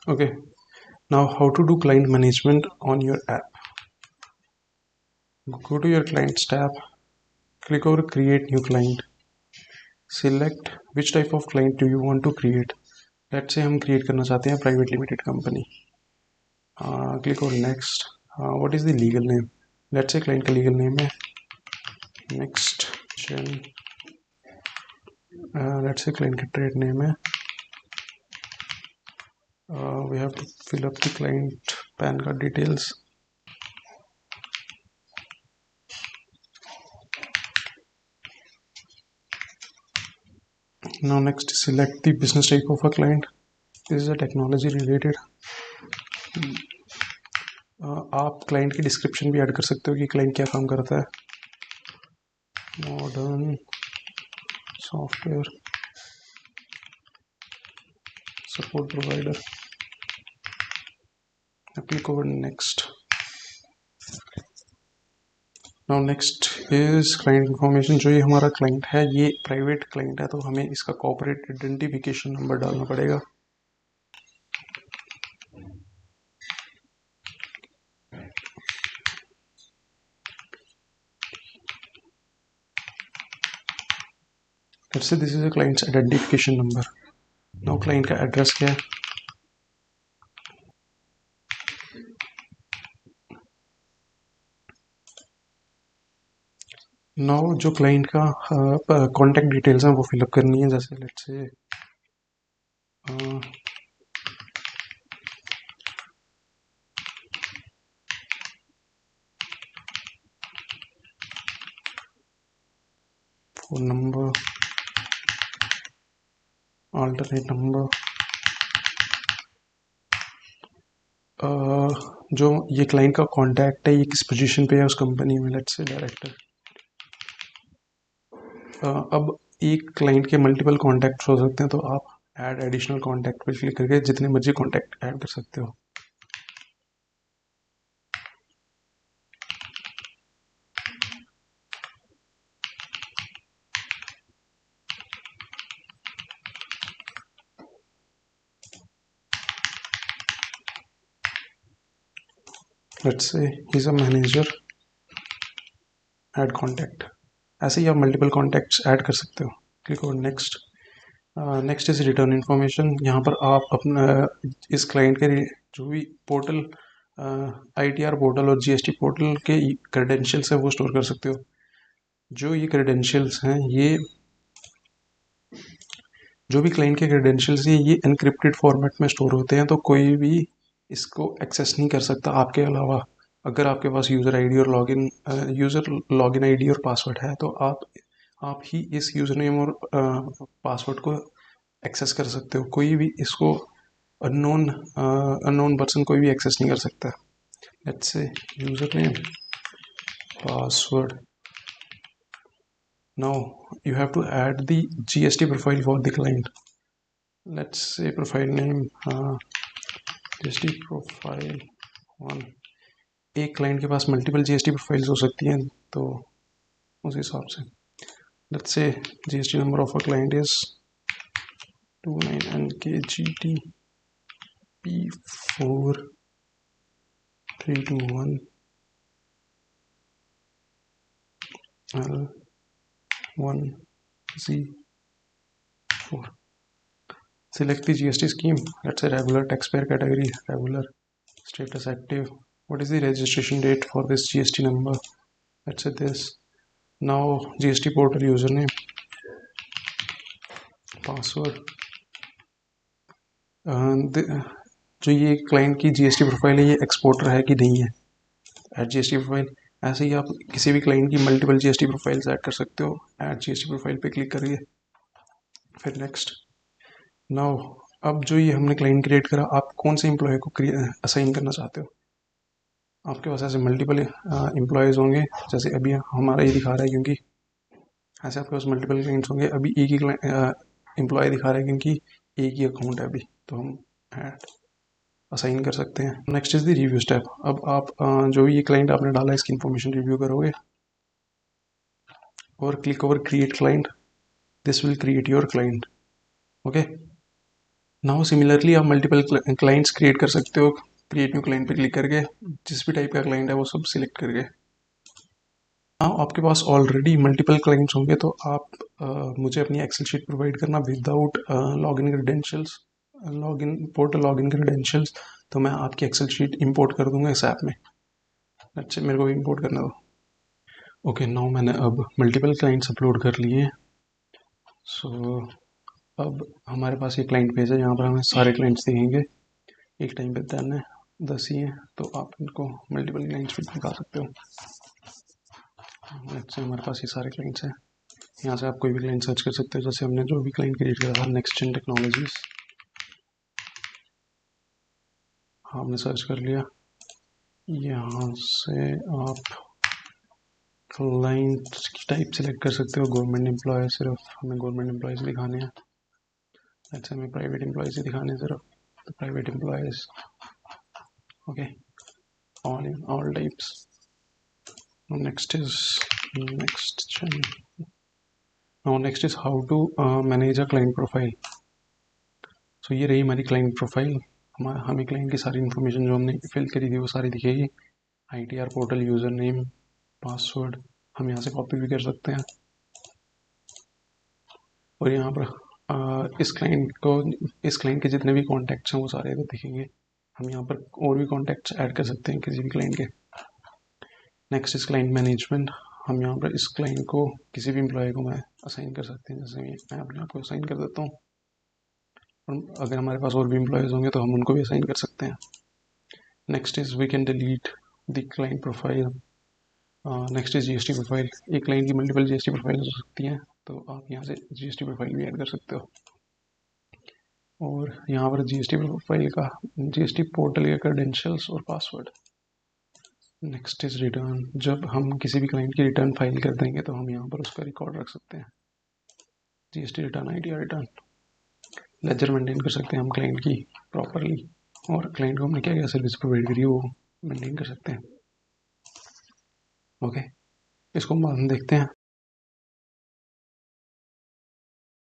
Okay, now how to do client management on your app. Go to your clients tab, click over create new client, select which type of client do you want to create. Let's say हम create करना चाहते हैं private limited company. Click over next. What is the legal name? Let's say client का legal name है next gen. Let's say client का trade name है. We have to fill up the client PAN card details. Now next select the business type of a client. This is a technology related. आप client की description भी add कर सकते हो कि client क्या काम करता है. Modern software support provider. Click over next. Now next is client information. जो ये हमारा क्लाइंट है ये प्राइवेट क्लाइंट है तो हमें इसका कॉर्पोरेट आइडेंटिफिकेशन नंबर डालना पड़ेगा. Let's say this is a clients identification number. Now client का एड्रेस क्या है. नाउ जो क्लाइंट का कॉन्टैक्ट डिटेल्स हैं वो फिलअप करनी है. जैसे let's say phone number, alternate number. जो ये क्लाइंट का कॉन्टैक्ट है ये किस पोजीशन पे है उस कंपनी में. Let's say director. अब एक क्लाइंट के मल्टीपल कॉन्टैक्ट हो सकते हैं तो आप ऐड एडिशनल कॉन्टैक्ट पे क्लिक करके जितने मर्जी कॉन्टैक्ट ऐड कर सकते हो. Let's say he is a manager. Add contact. ऐसे ही आप मल्टीपल कॉन्टैक्ट्स ऐड कर सकते हो. Click on next. Next is return information. यहाँ पर आप अपना इस क्लाइंट के जो भी पोर्टल ITR पोर्टल और GST पोर्टल के क्रेडेंशियल्स है वो स्टोर कर सकते हो. जो ये क्रेडेंशियल्स हैं ये जो भी क्लाइंट के क्रेडेंशियल्स हैं ये एनक्रिप्टेड फॉर्मेट में स्टोर होते हैं तो कोई भी इसको एक्सेस नहीं कर सकता आपके अलावा. अगर आपके पास यूज़र आईडी और लॉगिन आईडी और पासवर्ड है तो आप ही इस यूज़र नेम और पासवर्ड को एक्सेस कर सकते हो. कोई भी इसको अननोन पर्सन कोई भी एक्सेस नहीं कर सकता. Let's say user name, password. Now you have to add the GST profile for the client. Let's say profile name GST profile 1. एक क्लाइंट के पास मल्टीपल GST प्रोफाइल्स हो सकती हैं तो उस हिसाब से. Let's say GST number of a client is 29NKGT P4321 L1Z4. Select the GST scheme. Let's say regular. Taxpayer category regular. Status active. What is the registration date for this GST number? Let's say this. Now GST portal username, password. जो ये client की GST profile है ये exporter है कि नहीं है. Add GST profile. ऐसे ही आप किसी भी क्लाइंट की मल्टीपल GST प्रोफाइल्स ऐड कर सकते हो. ऐड GST प्रोफाइल पे क्लिक करिए. फिर नेक्स्ट. नाउ अब जो ये हमने क्लाइंट क्रिएट करा आप कौन से एम्प्लॉय को असाइन करना चाहते हो. आपके पास ऐसे मल्टीपल एम्प्लॉयज़ होंगे. जैसे अभी हमारा ये दिखा रहा है क्योंकि ऐसे आपके पास मल्टीपल क्लाइंट्स होंगे. अभी एक ही एम्प्लॉय दिखा रहा है क्योंकि एक ही अकाउंट है अभी तो हम ऐड असाइन कर सकते हैं. Next is the review step. अब आप जो भी ये क्लाइंट आपने डाला है इसकी इन्फॉर्मेशन रिव्यू करोगे और click over create client. This will create your client. Okay. Now similarly आप मल्टीपल क्लाइंट्स क्रिएट कर सकते हो, क्रिएट न्यू क्लाइंट पे क्लिक करके, जिस भी टाइप का क्लाइंट है वो सब सिलेक्ट करके। नाउ आपके पास ऑलरेडी मल्टीपल क्लाइंट्स होंगे तो आप मुझे अपनी एक्सेल शीट प्रोवाइड करना without login credentials, login portal login credentials, तो मैं आपकी एक्सेल शीट इंपोर्ट कर दूंगा इस ऐप में। अच्छा, मेरे को इंपोर्ट करना दो। ओके, नाउ मैंने अब मल्टीपल क्लाइंट्स अपलोड कर लिए। सो अब हमारे पास ये क्लाइंट पेज है, यहाँ पर हमें सारे क्लाइंट्स दिखेंगे। एक टाइम पे 10 है, 10 ही हैं, तो आप इनको मल्टीपल क्लाइंट्स भी निकाल सकते हो। अच्छे, हमारे पास ये सारे क्लाइंट्स हैं। यहाँ से आप कोई भी क्लाइंट सर्च कर सकते हो, जैसे हमने जो भी क्लाइंट क्रिएट करा था नेक्स्ट जेन टेक्नोलॉजीज, हाँ हमने सर्च कर लिया। यहाँ से आप क्लाइंट की टाइप सिलेक्ट कर सकते हो, गवर्नमेंट एम्प्लॉय, सिर्फ हमें गवर्नमेंट एम्प्लॉयज़ दिखाने हैं। अच्छा, हमें प्राइवेट एम्प्लॉयज़ ही दिखाने हैं सिर्फ, तो private employees, okay, all types. Next is next gen. Now next is how to manage a client profile. So ये रही हमारी क्लाइंट प्रोफाइल। हमें क्लाइंट की सारी इन्फॉर्मेशन जो हमने फिल करी थी वो सारी दिखेगी। ITR portal, user name, password, हम यहाँ से कॉपी भी कर सकते हैं। और यहाँ पर इस क्लाइंट के जितने भी कॉन्टैक्ट्स हैं वो सारे इधर दिखेंगे। हम यहाँ पर और भी कॉन्टैक्ट्स ऐड कर सकते हैं किसी भी क्लाइंट के। Next is client management. हम यहाँ पर इस क्लाइंट को किसी भी एम्प्लॉय को मैं असाइन कर सकते हैं, जैसे मैं अपने आप को असाइन कर देता हूँ। और अगर हमारे पास और भी एम्प्लॉयज़ होंगे तो हम उनको भी असाइन कर सकते हैं। Next is we can delete the client profile. Next is GST profile. एक क्लाइंट की मल्टीपल GST प्रोफाइल हो सकती हैं, तो आप यहाँ से GST प्रोफाइल भी ऐड कर सकते हो। और यहाँ पर GST प्रोफाइल का GST पोर्टल के क्रेडेंशियल्स और पासवर्ड। Next is return. जब हम किसी भी क्लाइंट की रिटर्न फाइल कर देंगे तो हम यहाँ पर उसका रिकॉर्ड रख सकते हैं, GST return, ITR return. Ledger maintain कर सकते हैं हम क्लाइंट की प्रॉपरली, और क्लाइंट को हमने क्या क्या सर्विस प्रोवाइड करी वो मेंटेन कर सकते हैं। ओके, इसको हम देखते हैं।